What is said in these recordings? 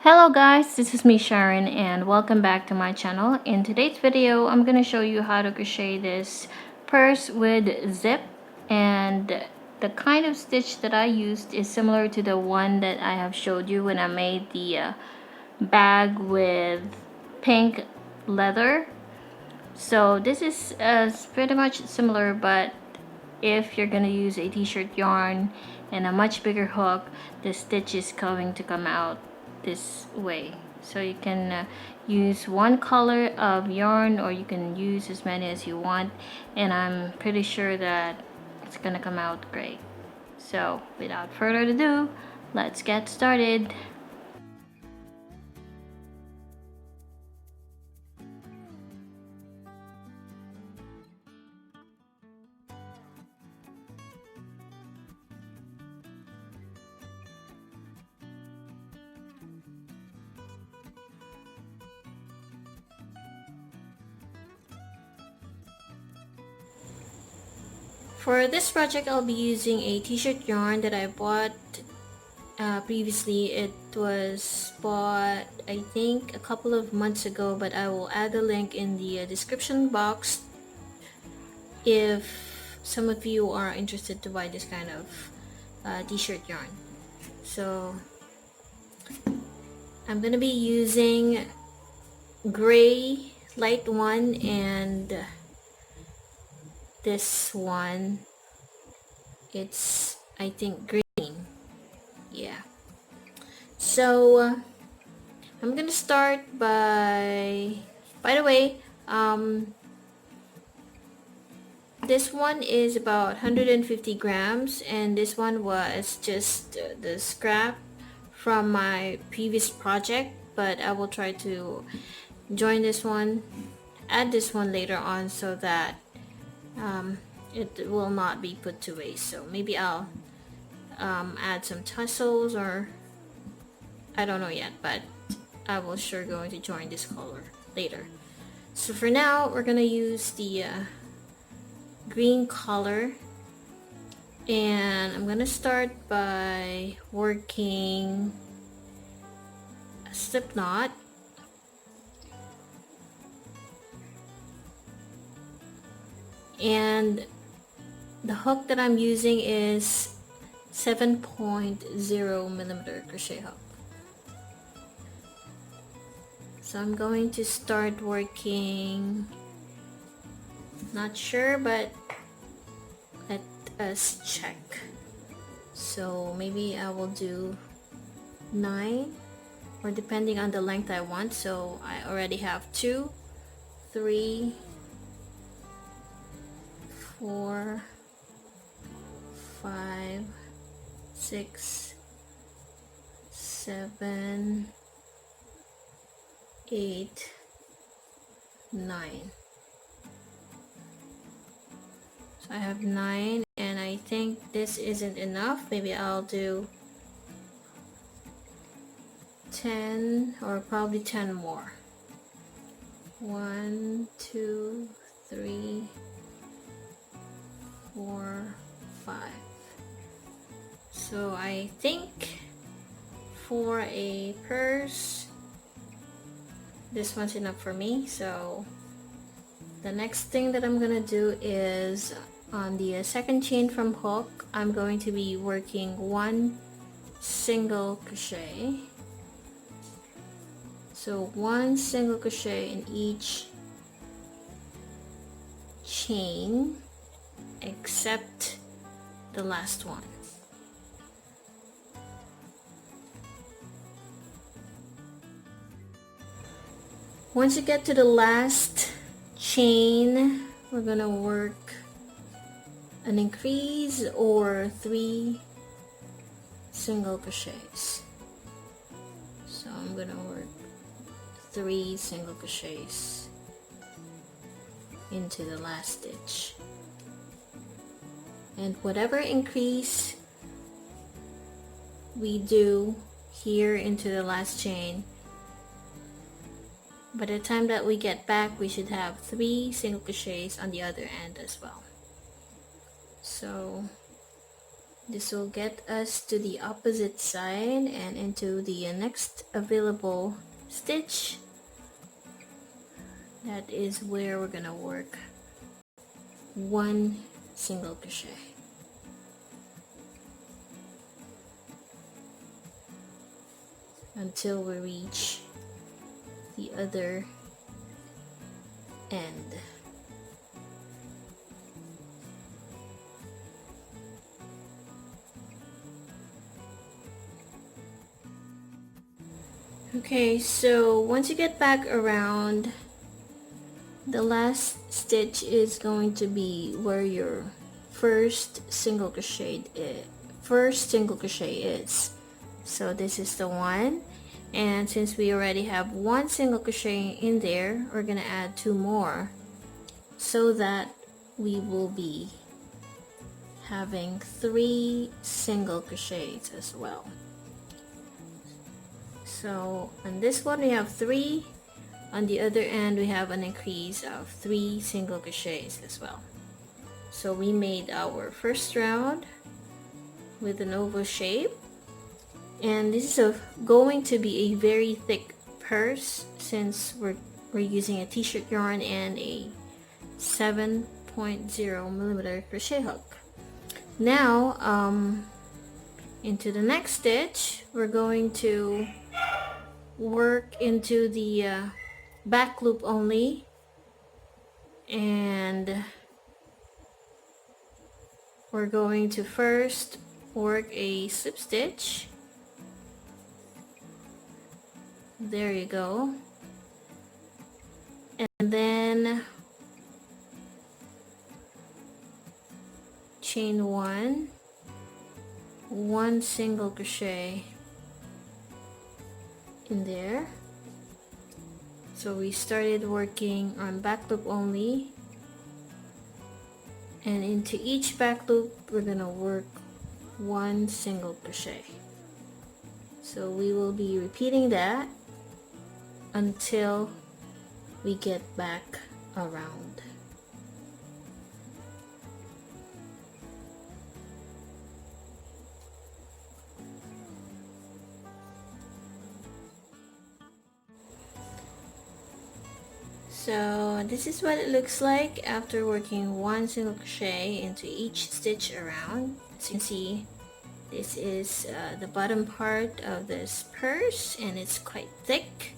Hello guys, this is me Sharon and welcome back to my channel. In today's video, I'm going to show you how to crochet this purse with zip, and the kind of stitch that I used is similar to the one that I have showed you when I made the bag with pink leather. So this is pretty much similar, but if you're going to use a t-shirt yarn and a much bigger hook, the stitch is going to come out this way. So you can use one color of yarn, or you can use as many as you want, and I'm pretty sure that it's gonna come out great. So without further ado, let's get started. For this project, I'll be using a t-shirt yarn that I bought previously. It was bought, I think, a couple of months ago, but I will add a link in the description box if some of you are interested to buy this kind of t-shirt yarn. So I'm gonna be using gray light one and this one, it's I think green. Yeah, so I'm gonna start by the way, this one is about 150 grams, and this one was just the scrap from my previous project, but I will try to join this one, add this one later on, so that it will not be put to waste. So maybe I'll add some tassels, or I don't know yet, but I will sure going to join this color later. So for now, we're gonna use the green color, and I'm gonna start by working a slip knot. And the hook that I'm using is 7.0 millimeter crochet hook. So I'm going to start working, not sure, but let us check. So maybe I will do 9, or depending on the length I want. So I already have 2, 3, 4, 5, 6, 7, 8, 9. So I have 9, and I think this isn't enough. Maybe I'll do 10, or probably 10 more. 1, 2, 3, 4, 5. So I think for a purse, this one's enough for me. So the next thing that I'm gonna do is on the second chain from hook, I'm going to be working 1 single crochet. So 1 single crochet in each chain except the last one. Once you get to the last chain, we're gonna work an increase or 3 single crochets. So I'm gonna work 3 single crochets into the last stitch. And whatever increase we do here into the last chain, by the time that we get back, we should have 3 single crochets on the other end as well. So This will get us to the opposite side and into the next available stitch. That is where we're gonna work one single crochet. Until we reach the other end. Okay, so once you get back around, the last stitch is going to be where your first single crochet is. So this is the one, and since we already have one single crochet in there, we're gonna add 2 more so that we will be having 3 single crochets as well. So on this one we have 3, on the other end we have an increase of 3 single crochets as well. So we made our first round with an oval shape, and this is going to be a very thick purse since we're using a t-shirt yarn and a 7.0mm crochet hook. Now into the next stitch we're going to work into the back loop only, and we're going to first work a slip stitch. There you go. And then chain 1, 1 single crochet in there. So we started working on back loop only, and into each back loop we're gonna work 1 single crochet. So we will be repeating that until we get back around. So this is what it looks like after working 1 single crochet into each stitch around. As you can see, this is the bottom part of this purse, and it's quite thick.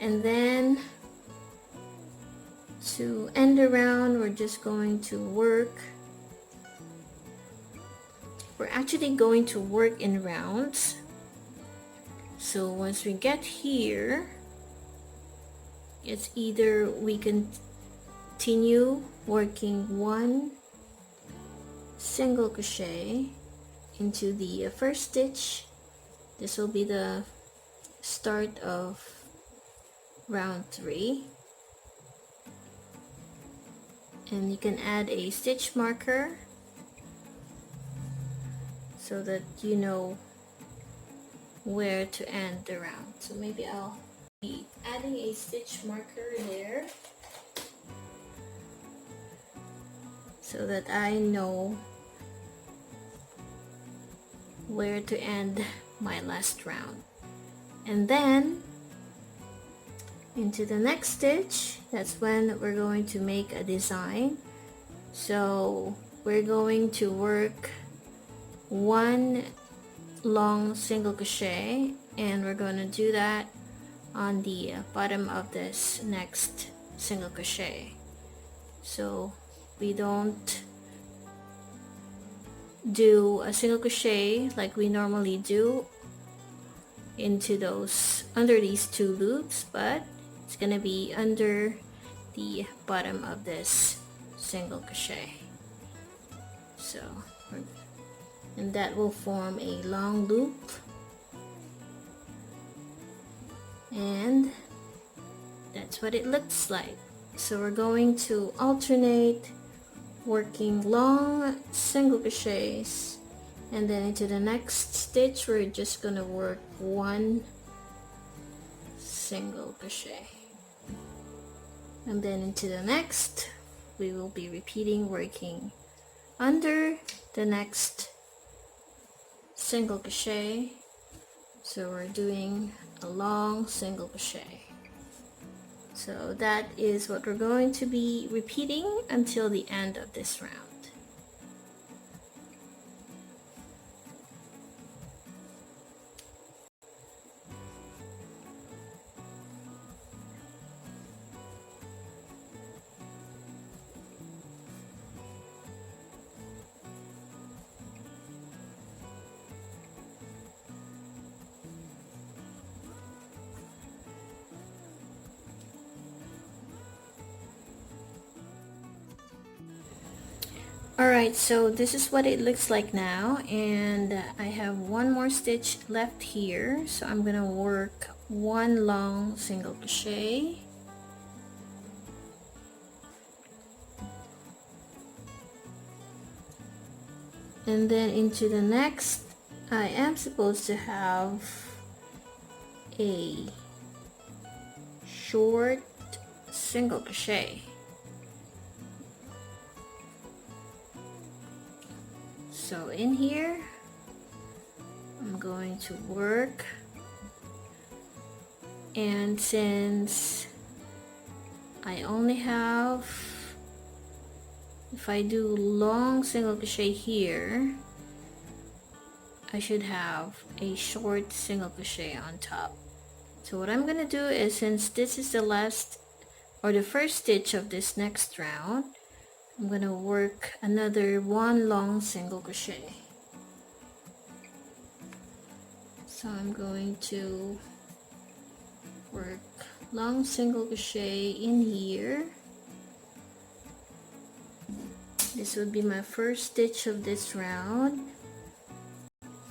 And then to end around, we're just going to work. We're actually going to work in rounds. So once we get here, it's either we continue working 1 single crochet into the first stitch. This will be the start of round 3, and you can add a stitch marker so that you know where to end the round. So maybe I'll be adding a stitch marker there so that I know where to end my last round. And then into the next stitch, that's when we're going to make a design. So we're going to work 1 long single crochet, and we're going to do that on the bottom of this next single crochet. So we don't do a single crochet like we normally do into those under these 2 loops, but it's gonna be under the bottom of this single crochet. So, and that will form a long loop, and that's what it looks like. So we're going to alternate working long single crochets, and then into the next stitch we're just gonna work 1 single crochet, and then into the next we will be repeating working under the next single crochet. So we're doing a long single crochet. So that is what we're going to be repeating until the end of this round. Alright, so this is what it looks like now, and I have one more stitch left here, so I'm gonna work one long single crochet, and then into the next I am supposed to have a short single crochet. So in here I'm going to work, and since I only have, if I do long single crochet here, I should have a short single crochet on top. So what I'm gonna do is, since this is the last or the first stitch of this next round, I'm gonna work another one long single crochet. So I'm going to work long single crochet in here. This would be my first stitch of this round,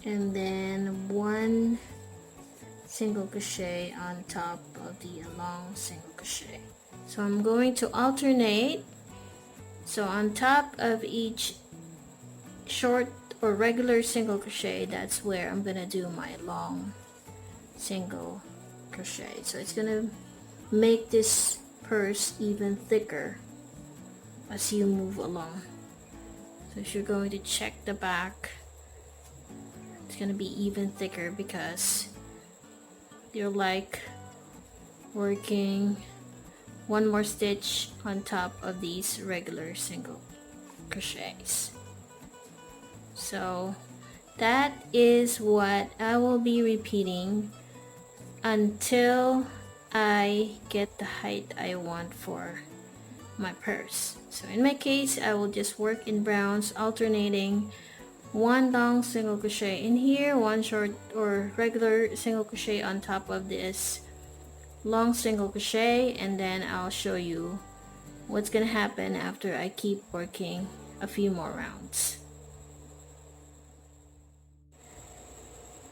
and then one single crochet on top of the long single crochet. So I'm going to alternate. So on top of each short or regular single crochet, that's where I'm gonna do my long single crochet. So it's gonna make this purse even thicker as you move along. So if you're going to check the back, it's gonna be even thicker because you're like working one more stitch on top of these regular single crochets. So that is what I will be repeating until I get the height I want for my purse. So in my case, I will just work in browns, alternating one long single crochet in here, one short or regular single crochet on top of this long single crochet, and then I'll show you what's gonna happen after I keep working a few more rounds.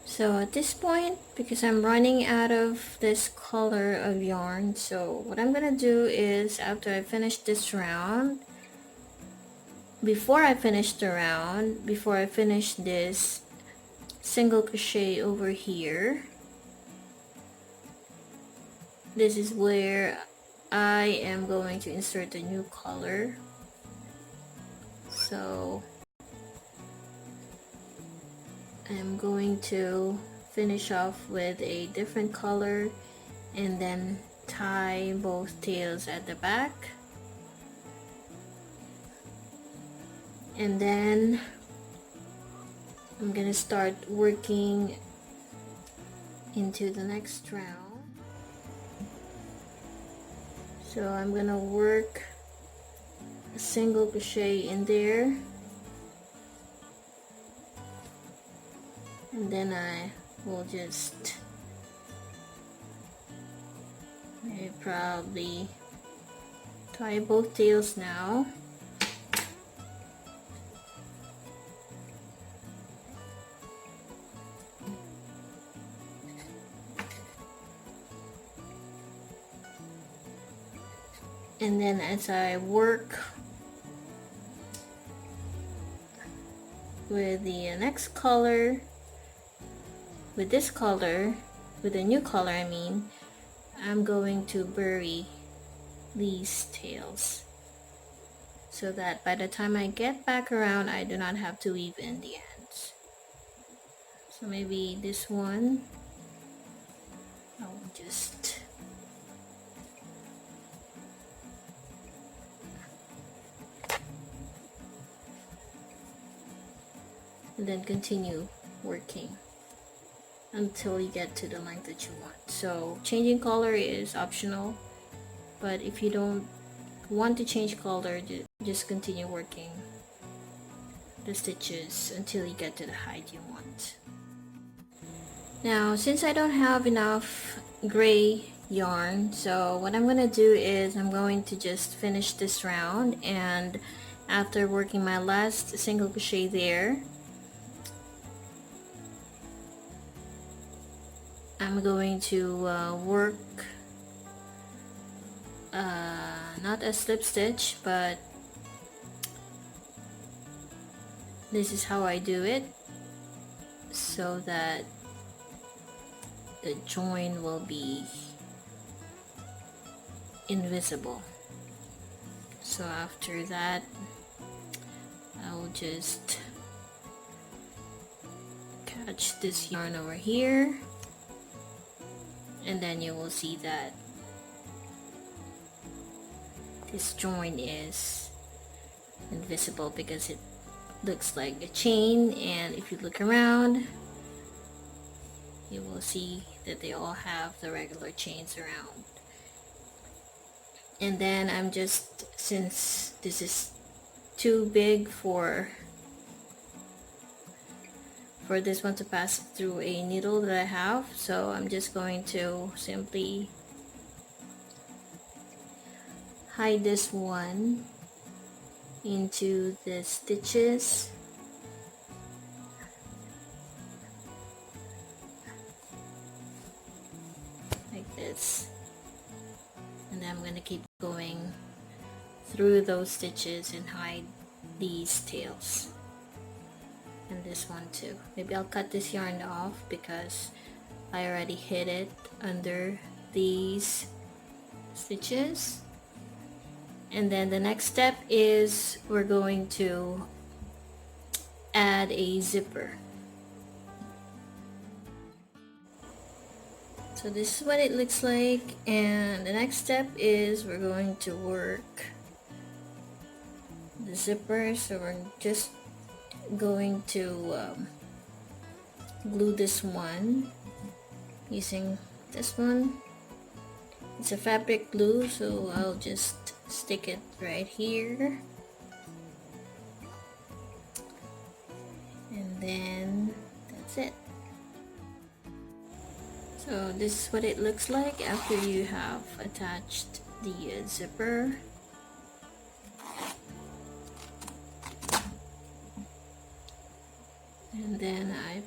So at this point, because I'm running out of this color of yarn, so what I'm gonna do is, after I finish this round, before I finish this single crochet over here, this is where I am going to insert a new color. So I'm going to finish off with a different color and then tie both tails at the back, and then I'm gonna start working into the next round. So I'm gonna work a single crochet in there, and then I will just probably tie both tails now. And then as I work with the next color, with this color, with the new color I mean, I'm going to bury these tails so that by the time I get back around, I do not have to weave in the ends. So maybe this one I'll just and then continue working until you get to the length that you want. So changing color is optional, but if you don't want to change color, just continue working the stitches until you get to the height you want. Now since I don't have enough gray yarn, so what I'm gonna do is I'm going to just finish this round, and after working my last single crochet there, I'm going to work not a slip stitch, but this is how I do it so that the join will be invisible. So after that, I'll just catch this yarn over here, and then you will see that this join is invisible because it looks like a chain, and if you look around you will see that they all have the regular chains around. And then I'm just, since this is too big for this one to pass through a needle that I have, so I'm just going to simply hide this one into the stitches like this, and then I'm going to keep going through those stitches and hide these tails, and this one too. Maybe I'll cut this yarn off because I already hid it under these stitches. And then the next step is we're going to add a zipper. So this is what it looks like, and the next step is we're going to work the zipper. So we're just going to glue this one using this one. It's a fabric glue, so I'll just stick it right here, and then that's it. So this is what it looks like after you have attached the zipper. And then I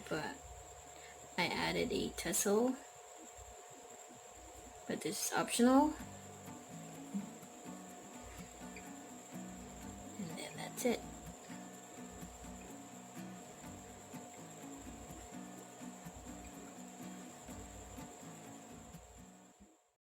added a tassel, but this is optional. And then that's it.